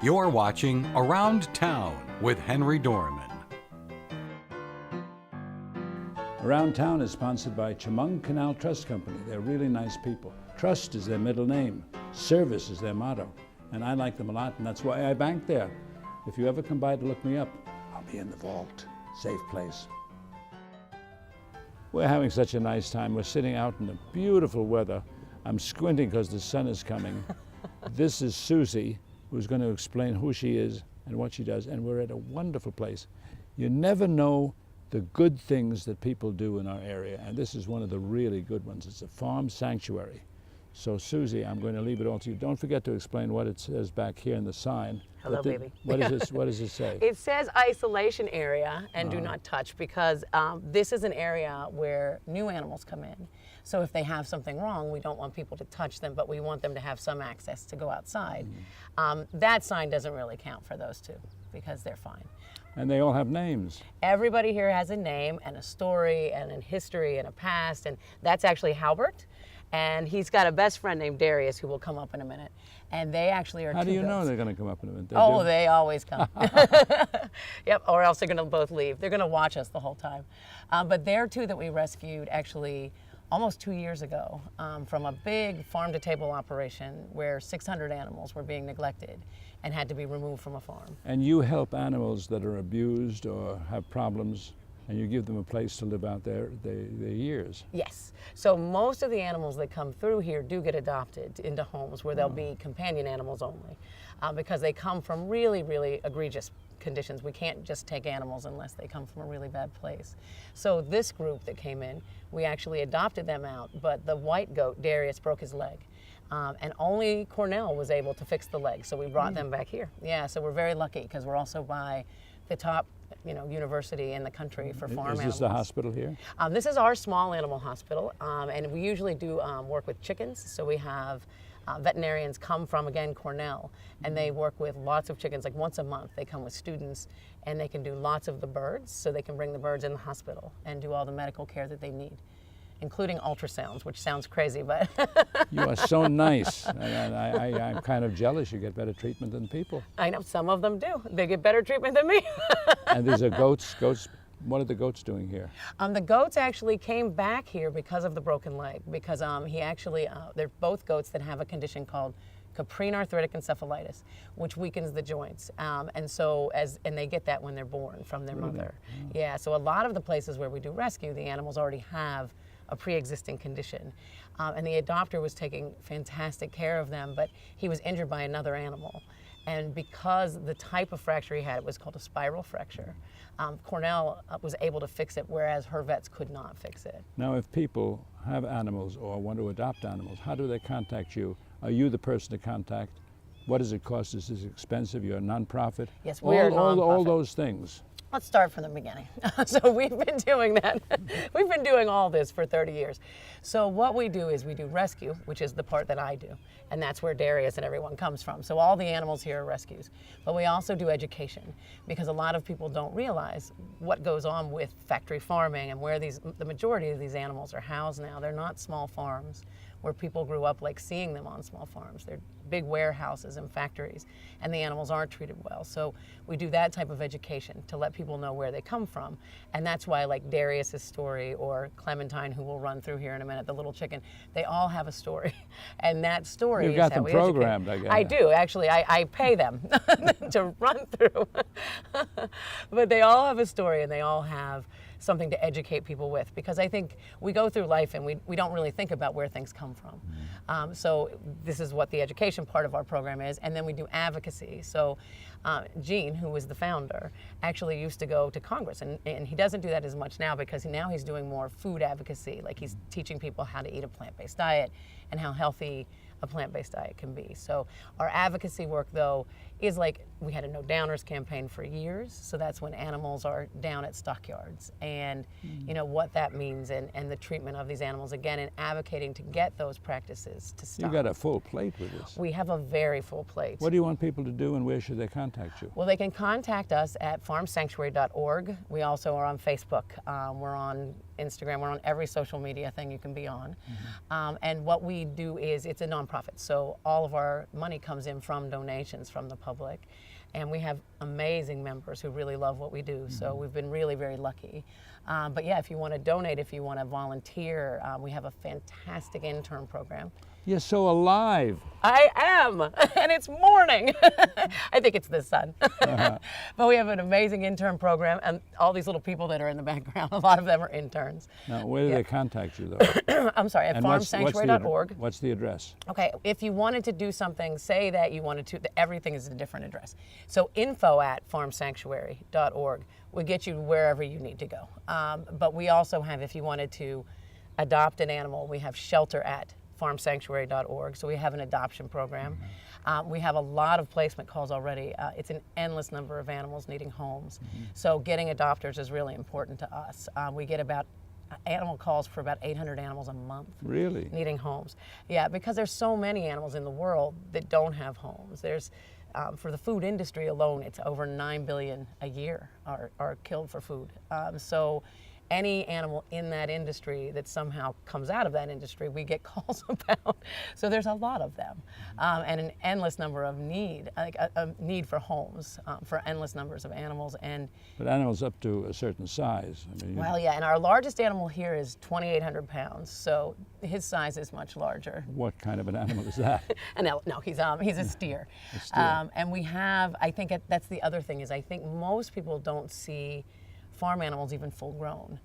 You're watching Around Town with Henry Dormann. Around Town is sponsored by Chemung Canal Trust Company. They're really nice people. Trust is their middle name. Service is their motto. And I like them a lot, and that's why I bank there. If you ever come by to look me up, I'll be in the vault. Safe place. We're having such a nice time. We're sitting out in the beautiful weather. I'm squinting because the sun is coming. This is Susie, who's going to explain who she is and what she does, and we're at a wonderful place. You never know the good things that people do in our area, and this is one of the really good ones. It's a farm sanctuary. So Susie, I'm going to leave it all to you. Don't forget to explain what it says back here in the sign. Hello, baby. What does it say? It says isolation area and do not touch, because this is an area where new animals come in. So if they have something wrong, we don't want people to touch them, but we want them to have some access to go outside. That sign doesn't really count for those two because they're fine. And they all have names. Everybody here has a name and a story and a history and a past, and that's actually Halbert. And he's got a best friend named Darius who will come up in a minute. And they actually are How two do you goats. know they're going to come up in a minute? They always come. Yep, or else they're going to both leave. They're going to watch us the whole time. But they're two that we rescued actually almost 2 years ago from a big farm-to-table operation where 600 animals were being neglected and had to be removed from a farm. And you help animals that are abused or have problems, and you give them a place to live out their years. Yes. So most of the animals that come through here do get adopted into homes where they'll be companion animals only, because they come from really, really egregious conditions. We can't just take animals unless they come from a really bad place. So this group that came in, we actually adopted them out, but the white goat, Darius, broke his leg. And only Cornell was able to fix the leg, so we brought them back here. Yeah, so we're very lucky because we're also by the top university in the country for farm animals. Is this the hospital here? This is our small animal hospital, and we usually do work with chickens. So we have veterinarians come from, again, Cornell, and they work with lots of chickens. Like once a month, they come with students, and they can do lots of the birds, so they can bring the birds in the hospital and do all the medical care that they need, including ultrasounds, which sounds crazy, but... You are so nice. I'm kind of jealous. You get better treatment than people. I know, some of them do. They get better treatment than me. And these are goats. What are the goats doing here? The goats actually came back here because of the broken leg, because they're both goats that have a condition called caprine arthritic encephalitis, which weakens the joints, and they get that when they're born from their mother. Yeah, so a lot of the places where we do rescue, the animals already have a pre-existing condition, and the adopter was taking fantastic care of them, but he was injured by another animal, and because the type of fracture he had, it was called a spiral fracture. Cornell was able to fix it, whereas her vets could not fix it. Now, if people have animals or want to adopt animals, how do they contact you? Are you the person to contact? What does it cost? Is this expensive? You're a nonprofit? Yes, we're a nonprofit. All those things. Let's start from the beginning. So we've been doing that. We've been doing all this for 30 years. So what we do is we do rescue, which is the part that I do, and that's where Darius and everyone comes from. So all the animals here are rescues. But we also do education, because a lot of people don't realize what goes on with factory farming and where the majority of these animals are housed now. They're not small farms where people grew up like seeing them on small farms. They're big warehouses and factories, and the animals aren't treated well. So we do that type of education to let people know where they come from. And that's why, like Darius's story, or Clementine, who will run through here in a minute, the little chicken, they all have a story. And that story You've is got how them we programmed, educate. I guess. I do, actually. I pay them to run through. But they all have a story, and they all have something to educate people with, because I think we go through life and we don't really think about where things come from. So this is what the education part of our program is, and then we do advocacy. So Gene, who was the founder, actually used to go to Congress, and he doesn't do that as much now, because now he's doing more food advocacy, like he's teaching people how to eat a plant-based diet and how healthy a plant-based diet can be. So our advocacy work, though, is like, we had a No Downers campaign for years, so that's when animals are down at stockyards, and what that means, and the treatment of these animals, again, and advocating to get those practices to stop. You got a full plate with this. We have a very full plate. What do you want people to do, and where should they contact you? Well, they can contact us at farmsanctuary.org. We also are on Facebook. We're on Instagram. We're on every social media thing you can be on. And what we do is, it's a nonprofit. So all of our money comes in from donations from the public. And we have amazing members who really love what we do. So we've been really, very lucky. But yeah, if you want to donate, if you want to volunteer, we have a fantastic intern program. You're so alive. I am, and it's morning. I think it's the sun. But we have an amazing intern program, and all these little people that are in the background, a lot of them are interns. Now, where do they contact you, though? I'm sorry, at farmsanctuary.org. What's the address? Okay, if you wanted to do something, say that you wanted to, everything is a different address. So info@farmsanctuary.org will get you wherever you need to go. But we also have, if you wanted to adopt an animal, we have shelter@farmsanctuary.org. So we have an adoption program. We have a lot of placement calls already. It's an endless number of animals needing homes. So getting adopters is really important to us. We get about animal calls for about 800 animals a month. Really? Needing homes. Yeah, because there's so many animals in the world that don't have homes. There's, for the food industry alone, it's over 9 billion a year are killed for food. So any animal in that industry that somehow comes out of that industry, we get calls about. So there's a lot of them, and an endless number of need, like a need for homes for endless numbers of animals. And but animals up to a certain size. I mean, well, yeah, and our largest animal here is 2,800 pounds, so his size is much larger. What kind of an animal is that? No, he's a steer. A steer. And we have, I think that's the other thing, is I think most people don't see farm animals even full grown.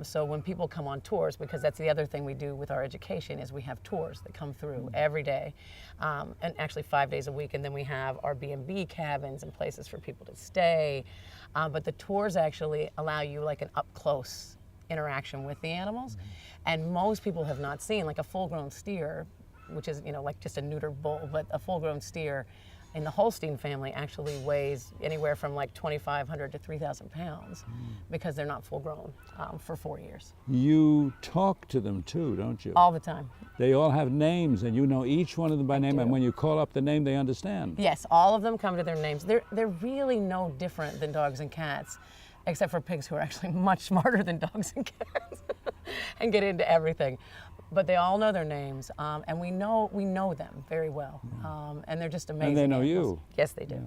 So when people come on tours, because that's the other thing we do with our education, is we have tours that come through every day, and actually 5 days a week, and then we have our B&B cabins and places for people to stay. But the tours actually allow you like an up-close interaction with the animals, and most people have not seen like a full-grown steer, which is, like just a neuter bull, but a full-grown steer in the Holstein family actually weighs anywhere from like 2,500 to 3,000 pounds because they're not full grown for 4 years. You talk to them too, don't you? All the time. They all have names, and you know each one of them by name, and when you call up the name, they understand. Yes, all of them come to their names. They're really no different than dogs and cats, except for pigs, who are actually much smarter than dogs and cats and get into everything. But they all know their names, and we know them very well, and they're just amazing. And they know animals. you. Yes, they do. Yeah.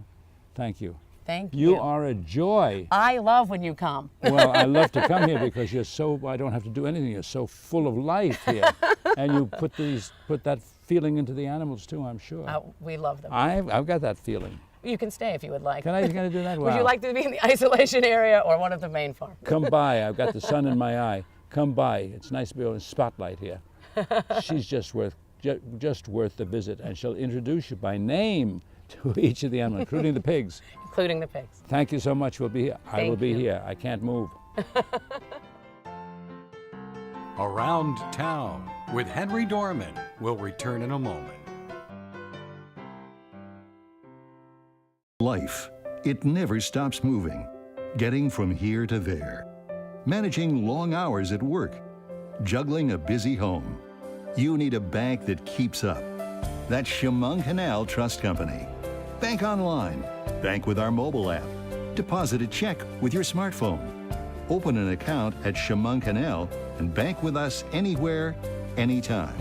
Thank you. Thank you. You are a joy. I love when you come. Well, I love to come here because I don't have to do anything. You're so full of life here, and you put that feeling into the animals too, I'm sure. We love them. I've got that feeling. You can stay if you would like. Can I do that? Wow. Would you like to be in the isolation area or one of the main farms? Come by. I've got the sun in my eye. Come by. It's nice to be on the spotlight here. She's just worth the visit, and she'll introduce you by name to each of the animals, including the pigs. Including the pigs. Thank you so much. We'll be here. I will be you. here. I can't move. Around Town with Henry Dormann will return in a moment. Life, it never stops moving, getting from here to there, managing long hours at work, juggling a busy home. You need a bank that keeps up. That's Chemung Canal Trust Company. Bank online, bank with our mobile app, deposit a check with your smartphone, open an account at Chemung Canal, and bank with us anywhere, anytime.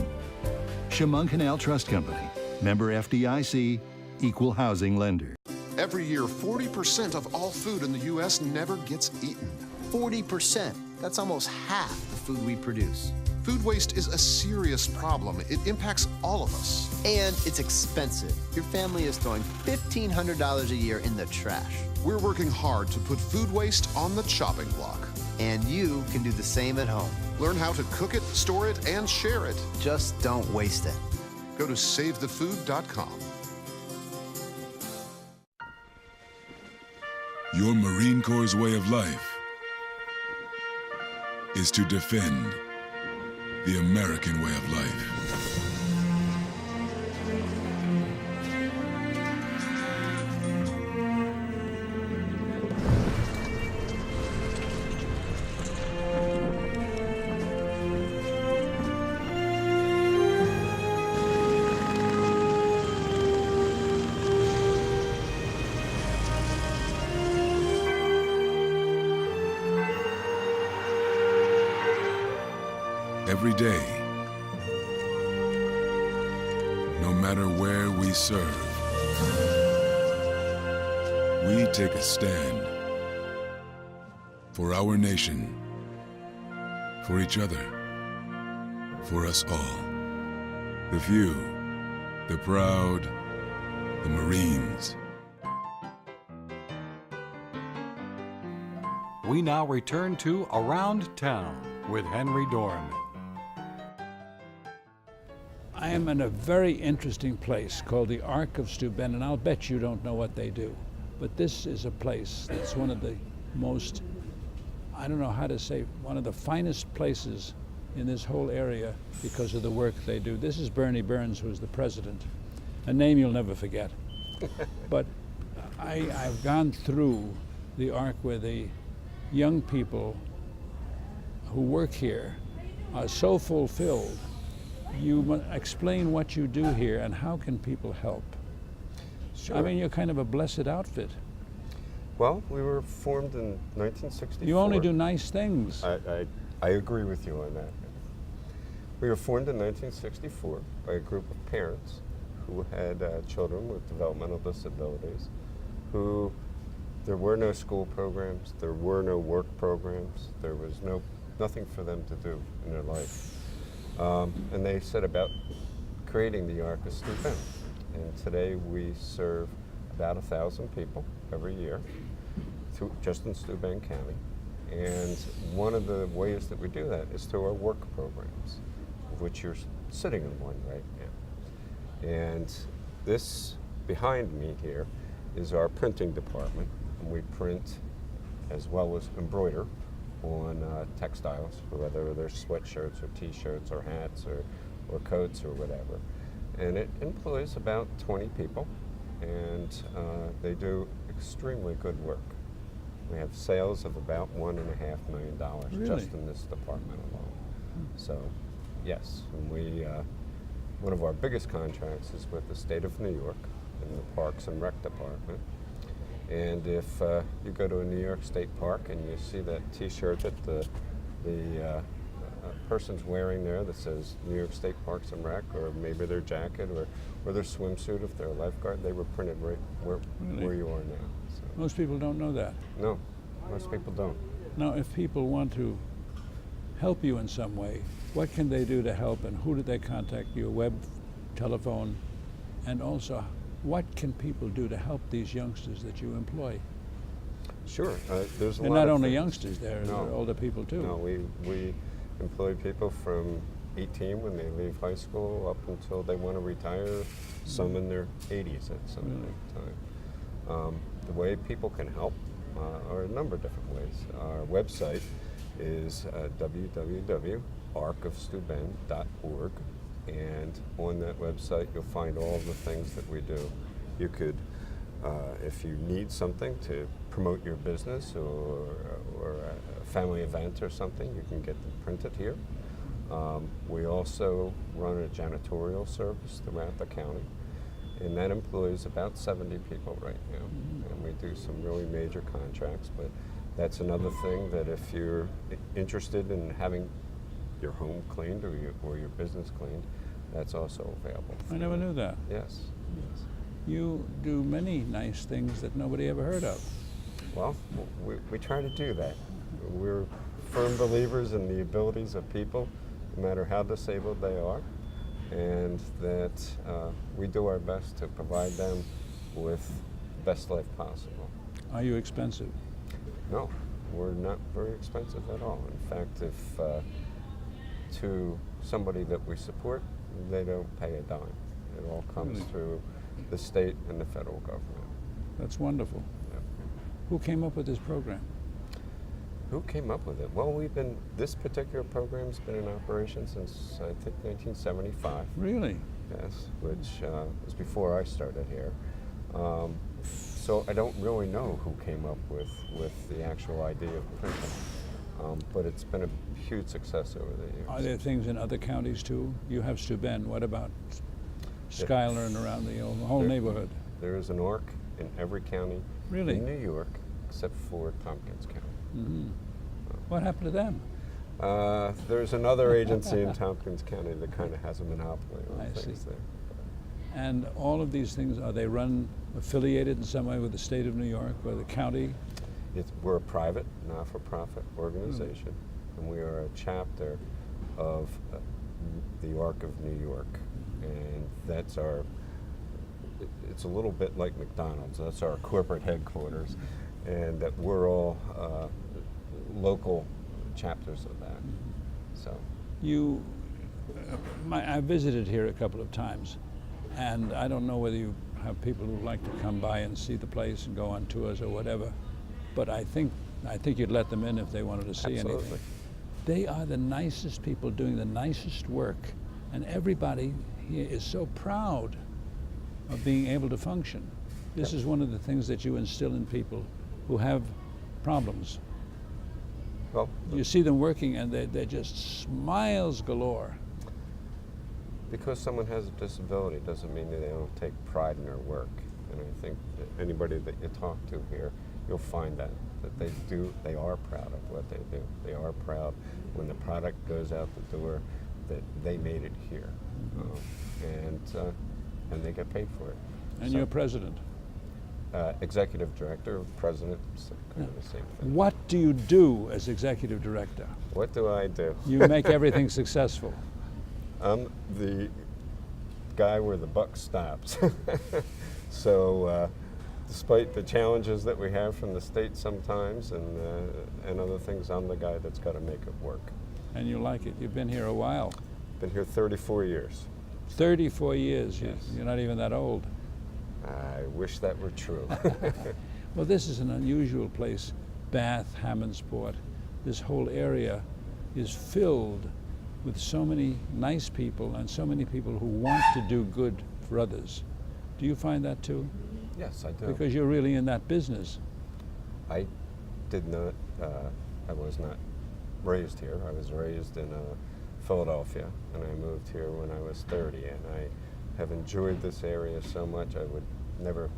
Chemung Canal Trust Company, member FDIC, equal housing lender. Every year, 40% of all food in the U.S. never gets eaten. 40%. That's almost half the food we produce. Food waste is a serious problem. It impacts all of us. And it's expensive. Your family is throwing $1,500 a year in the trash. We're working hard to put food waste on the chopping block. And you can do the same at home. Learn how to cook it, store it, and share it. Just don't waste it. Go to SaveTheFood.com. Your Marine Corps' way of life is to defend the American way of life. every day, no matter where we serve, we take a stand for our nation, for each other, for us all. The few, the proud, the Marines. We now return to Around Town with Henry Dormann. I am in a very interesting place called the Ark of Steuben, and I'll bet you don't know what they do. But this is a place that's one of the most, I don't know how to say, one of the finest places in this whole area because of the work they do. This is Bernie Burns, who's the president, a name you'll never forget. But I've gone through the Ark where the young people who work here are so fulfilled. You explain what you do here and how can people help? Sure. I mean, you're kind of a blessed outfit. Well, we were formed in 1964. You only do nice things. I agree with you on that. We were formed in 1964 by a group of parents who had children with developmental disabilities, who there were no school programs, there were no work programs, there was nothing for them to do in their life. And they set about creating the Ark of Steuben. And today we serve about 1,000 people every year, just in Steuben County. And one of the ways that we do that is through our work programs, of which you're sitting in one right now. And this behind me here is our printing department. And we print as well as embroider on textiles, whether they're sweatshirts or t-shirts or hats or coats or whatever. And it employs about 20 people, and they do extremely good work. We have sales of about $1.5 million just in this department alone. So, yes, and we one of our biggest contracts is with the state of New York in the Parks and Rec Department. And if you go to a New York State Park and you see that T-shirt that the person's wearing there that says New York State Parks and Rec, or maybe their jacket or their swimsuit if they're a lifeguard, they were printed right where you are now. So. Most people don't know that. No, most people don't. Now, if people want to help you in some way, what can they do to help, and who do they contact? Your web, telephone, and also what can people do to help these youngsters that you employ? Sure, there's a They're lot not of only things. youngsters, they're older people too. No, we employ people from 18 when they leave high school up until they want to retire, some in their 80s at some time. The way people can help are a number of different ways. Our website is www.arkofsteuben.org, and on that website you'll find all the things that we do. You could, if you need something to promote your business or a family event or something, you can get them printed here. We also run a janitorial service throughout the county, and that employs about 70 people right now. And we do some really major contracts, but that's another thing that if you're interested in having your home cleaned or your business cleaned, that's also available. I never knew that. Yes. Yes. You do many nice things that nobody ever heard of. Well, we try to do that. We're firm believers in the abilities of people, no matter how disabled they are, and that we do our best to provide them with the best life possible. Are you expensive? No, we're not very expensive at all. In fact, if to somebody that we support, they don't pay a dime. It all comes through the state and the federal government. That's wonderful. Yep. Who came up with this program? Who came up with it? Well, this particular program's been in operation since, I think, 1975. Really? Yes, which was before I started here. So I don't really know who came up with the actual idea of printing, but it's been a huge success over the years. Are there things in other counties too? You have Steuben. What about Schuyler and around the whole neighborhood? There is an Ark in every county Really? in New York, except for Tompkins County. What happened to them? There's another agency in Tompkins County that kind of has a monopoly on things there. And all of these things, are they affiliated in some way with the state of New York or the county? We're a private, not-for-profit organization, and we are a chapter of the Arc of New York. And that's it's a little bit like McDonald's. That's our corporate headquarters, and that we're all local chapters of that. So I visited here a couple of times, and I don't know whether you have people who like to come by and see the place and go on tours or whatever, but I think you'd let them in if they wanted to see anything. They are the nicest people doing the nicest work, and everybody here is so proud of being able to function. This is one of the things that you instill in people who have problems. Well, you see them working and they're just smiles galore. Because someone has a disability doesn't mean that they don't take pride in their work. And I think that anybody that you talk to here, you'll find that they are proud of what they do. They are proud when the product goes out the door that they made it here. And they get paid for it. And you're president? Executive director, president, kind of the same thing. What do you do as executive director? What do I do? You make everything successful. I'm the guy where the buck stops. So despite the challenges that we have from the state sometimes and other things, I'm the guy that's got to make it work. And you like it. You've been here a while. Been here 34 years. 34 years. Yes. You're not even that old. I wish that were true. Well, this is an unusual place. Bath, Hammondsport, this whole area is filled with so many nice people and so many people who want to do good for others. Do you find that too? Yes, I do. Because you're really in that business. I was not raised here. I was raised in Philadelphia, and I moved here when I was 30, and I have enjoyed this area so much I would never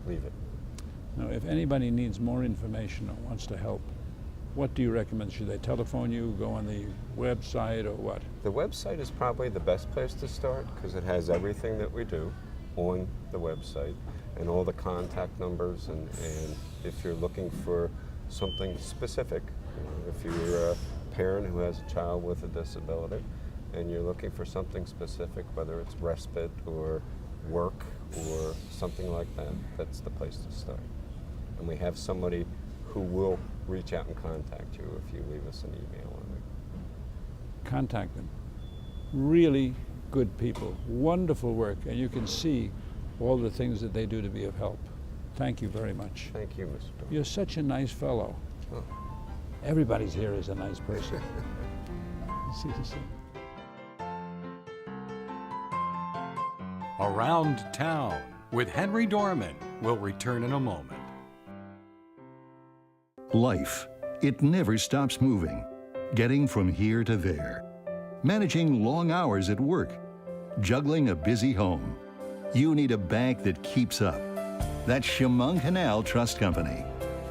leave it. Now, if anybody needs more information or wants to help, what do you recommend? Should they telephone you, go on the website, or what? The website is probably the best place to start because it has everything that we do on the website and all the contact numbers, and if you're looking for something specific, if you're a parent who has a child with a disability and you're looking for something specific, whether it's respite or work or something like that, that's the place to start. And we have somebody who will reach out and contact you if you leave us an email on it. Contact them. Really good people, wonderful work, and you can see all the things that they do to be of help. Thank you very much. Thank you, Mr. Dormann. You're such a nice fellow. Oh. Everybody's here is a nice person. See you soon. Around Town with Henry Dormann will return in a moment. Life, it never stops moving. Getting from here to there. Managing long hours at work. Juggling a busy home. You need a bank that keeps up. That's Chemung Canal Trust Company.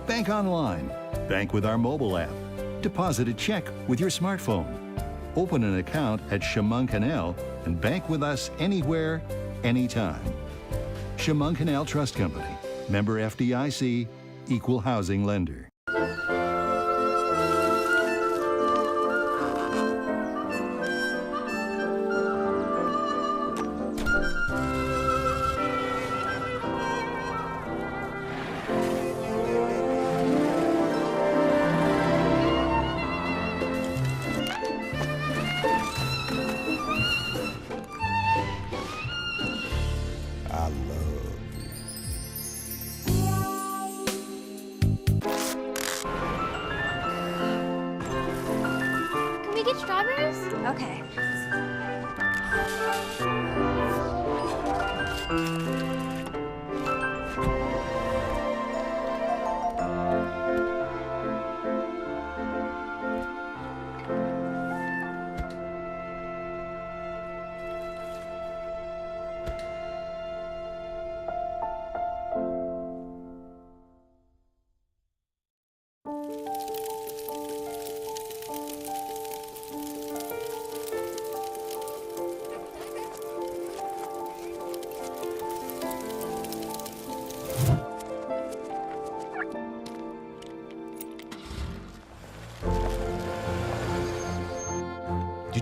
Bank online. Bank with our mobile app. Deposit a check with your smartphone. Open an account at Chemung Canal and bank with us anywhere, anytime. Chemung Canal Trust Company. Member FDIC. Equal housing lender. Strawberries? Okay.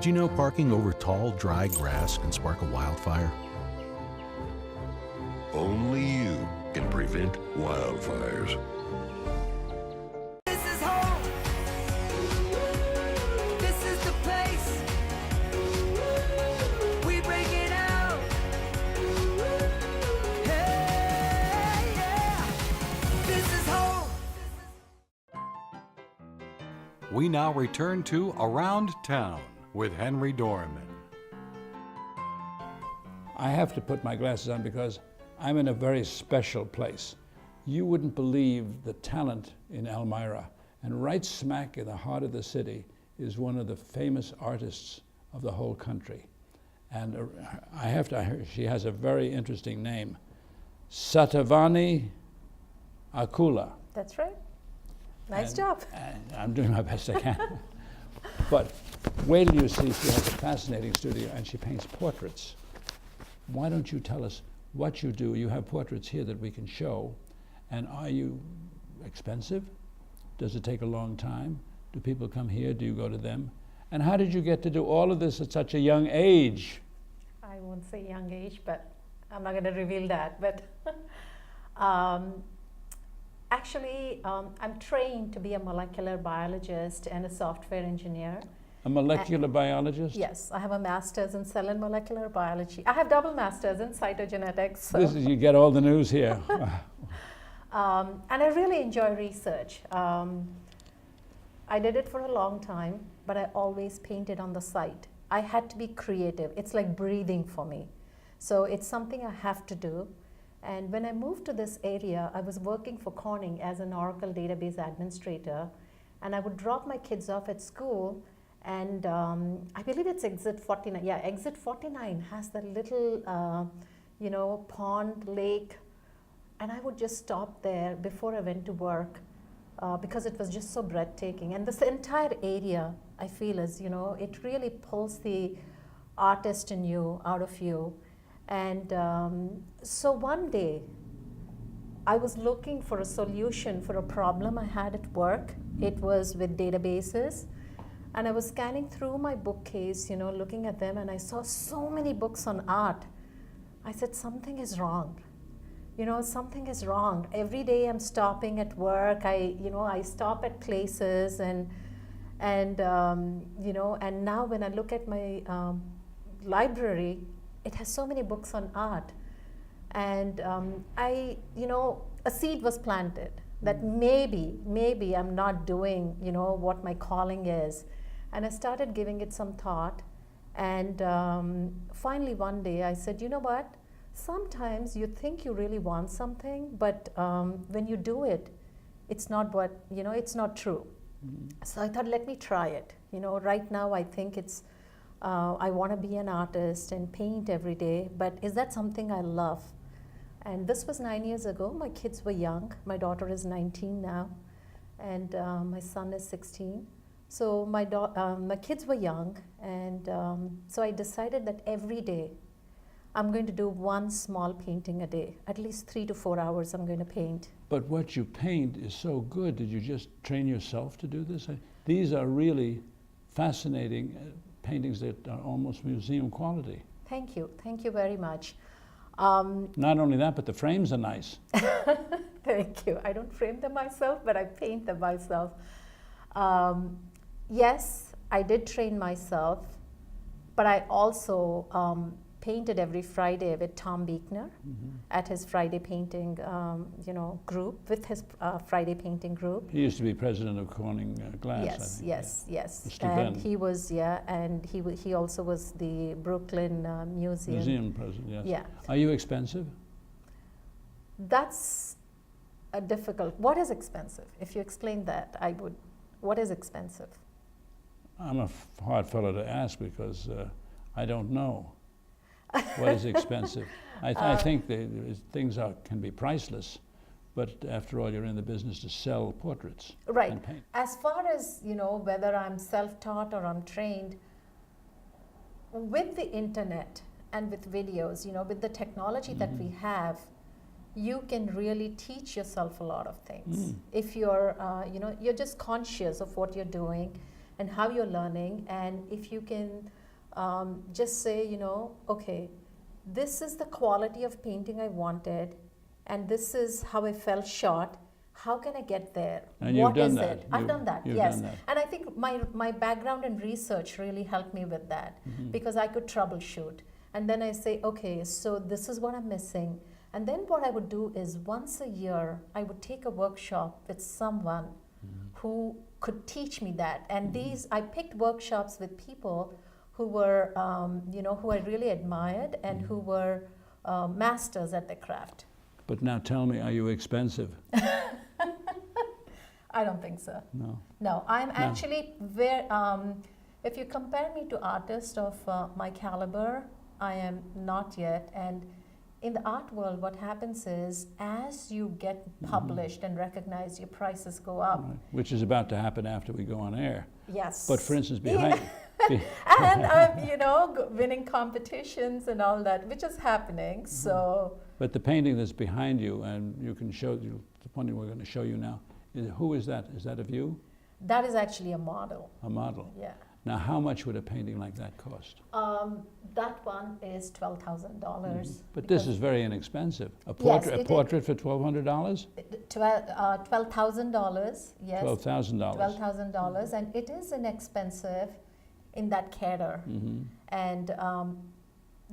Did you know parking over tall, dry grass can spark a wildfire? Only you can prevent wildfires. This is home. This is the place. We break it out. Hey, yeah. This is home. We now return to Around Town with Henry Dormann. I have to put my glasses on because I'm in a very special place. You wouldn't believe the talent in Elmira, and right smack in the heart of the city is one of the famous artists of the whole country. And she has a very interesting name, Satyavani Akula. That's right. Nice job. I'm doing my best I can. But wait till you see, she has a fascinating studio and she paints portraits. Why don't you tell us what you do? You have portraits here that we can show. And are you expensive? Does it take a long time? Do people come here? Do you go to them? And how did you get to do all of this at such a young age? I won't say young age, but I'm not going to reveal that. But actually, I'm trained to be a molecular biologist and a software engineer. A molecular biologist? Yes, I have a master's in cell and molecular biology. I have double masters in cytogenetics. So. You get all the news here. And I really enjoy research. I did it for a long time, but I always painted on the site. I had to be creative. It's like breathing for me. So it's something I have to do. And when I moved to this area, I was working for Corning as an Oracle database administrator. And I would drop my kids off at school. And I believe it's exit 49. Yeah, exit 49 has that little, pond, lake. And I would just stop there before I went to work because it was just so breathtaking. And this entire area, I feel, is, it really pulls the artist in you, out of you. And so one day, I was looking for a solution for a problem I had at work. It was with databases. And I was scanning through my bookcase, looking at them, and I saw so many books on art. I said, something is wrong. Something is wrong. Every day I'm stopping at work. I stop at places, and now when I look at my library, it has so many books on art. And a seed was planted that maybe I'm not doing, what my calling is. And I started giving it some thought. And finally one day I said, you know what? Sometimes you think you really want something, but when you do it, it's not what, it's not true. Mm-hmm. So I thought, let me try it. Right now I think it's, I want to be an artist and paint every day, but is that something I love? And this was 9 years ago. My kids were young. My daughter is 19 now, and my son is 16. So my kids were young, and so I decided that every day I'm going to do one small painting a day. At least 3 to 4 hours I'm going to paint. But what you paint is so good. Did you just train yourself to do this? These are really fascinating paintings that are almost museum quality. Thank you. Thank you very much. Not only that, but the frames are nice. Thank you. I don't frame them myself, but I paint them myself. Yes, I did train myself, but I also painted every Friday with Tom Beekner at his Friday painting, group, with his Friday painting group. He used to be president of Corning Glass. Yes, I think. yes. Steuben. And he was, and he also was the Brooklyn Museum president, yes. Yeah. Are you expensive? That's a difficult. What is expensive? If you explain that, I would. What is expensive? I'm a hard fellow to ask because I don't know. What is expensive? I think things can be priceless, but after all, you're in the business to sell portraits right. and paint. As far as, whether I'm self-taught or I'm trained, with the internet and with videos, with the technology that we have, you can really teach yourself a lot of things. If you're, you're just conscious of what you're doing, and how you're learning. And if you can just say, you know, okay, this is the quality of painting I wanted, and this is how I fell short. How can I get there? And What you've done is that. it? I've done that, You've yes. done that. And I think my background in research really helped me with that, because I could troubleshoot. And then I say, okay, so this is what I'm missing. And then what I would do is once a year, I would take a workshop with someone who could teach me that. And I picked workshops with people who were, you know, who I really admired and who were masters at their craft. But now tell me, are you expensive? I don't think so. No. No, I'm actually very, if you compare me to artists of my caliber, I am not yet. And in the art world, what happens is as you get published and recognized, your prices go up. Right. Which is about to happen after we go on air. Yes. But for instance, behind... And I'm, you know, winning competitions and all that, which is happening, so... But the painting that's behind you, and you can show you, the one we're going to show you now, who is that? Is that of you? That is actually a model. A model? Yeah. Now, how much would a painting like that cost? That one is $12,000. But this is very inexpensive. A Yes, portrait for $1,200? $12,000, yes. $12,000. $12,000, and it is inexpensive in that category. And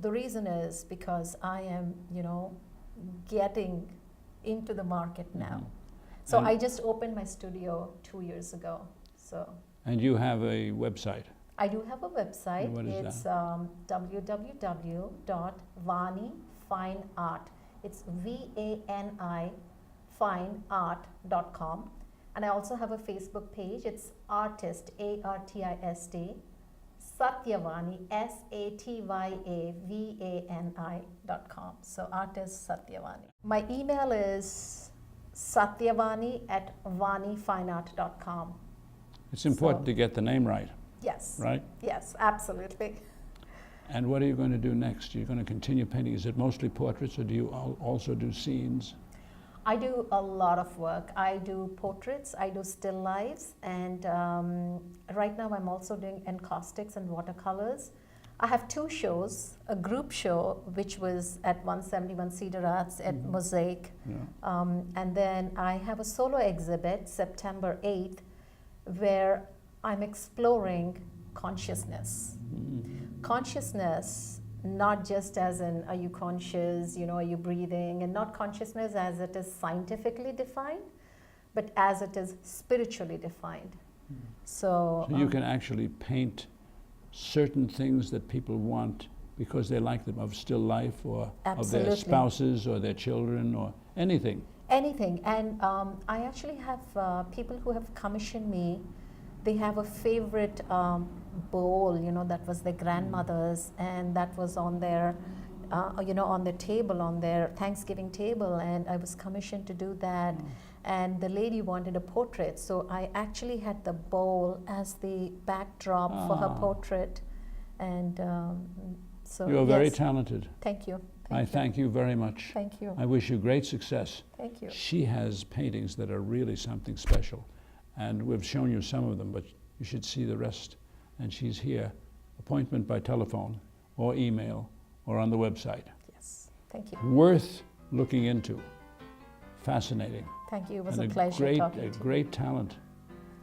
the reason is because I am, you know, getting into the market now. So I just opened my studio 2 years ago. So. And you have a website? I do have a website. And what is it's www.vanifineart. It's VANI fineart.com. And I also have a Facebook page. It's artist, ARTIST, Satyavani, SATYAVANI.com. So artist Satyavani. My email is satyavani@vanifineart.com. It's important to get the name right. Yes. Right? Yes, absolutely. And what are you going to do next? You're going to continue painting. Is it mostly portraits, or do you also do scenes? I do a lot of work. I do portraits, I do still lives, and right now I'm also doing encaustics and watercolors. I have 2 shows, a group show which was at 171 Cedar Arts at Mosaic, and then I have a solo exhibit September 8th where I'm exploring consciousness. Consciousness, not just as in, are you conscious, you know, are you breathing, and not consciousness as it is scientifically defined, but as it is spiritually defined. So you can actually paint certain things that people want because they like them, of still life, or of their spouses or their children, or anything. Anything. And I actually have people who have commissioned me. They have a favorite bowl, you know, that was their grandmother's, and that was on their, you know, on their table, on their Thanksgiving table, and I was commissioned to do that. And the lady wanted a portrait, so I actually had the bowl as the backdrop for her portrait. And so you're very talented. Thank you. I thank you very much. Thank you. I wish you great success. Thank you. She has paintings that are really something special, and we've shown you some of them, but you should see the rest. And she's here, appointment by telephone or email or on the website. Yes, thank you. Worth looking into. Fascinating. Thank you. It was and a pleasure talking to you. Great talent.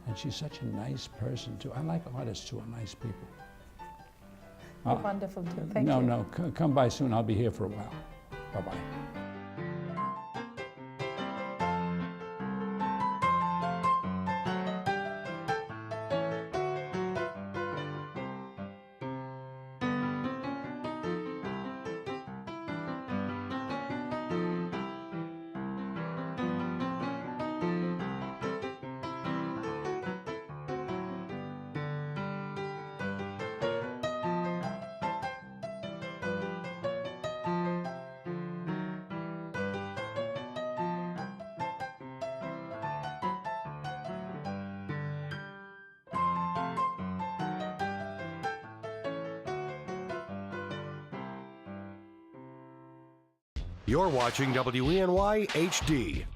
And she's such a nice person too. I like artists who are nice people. You're wonderful too. Thank you. No, come by soon. I'll be here for a while. Bye-bye. You're watching WENY HD.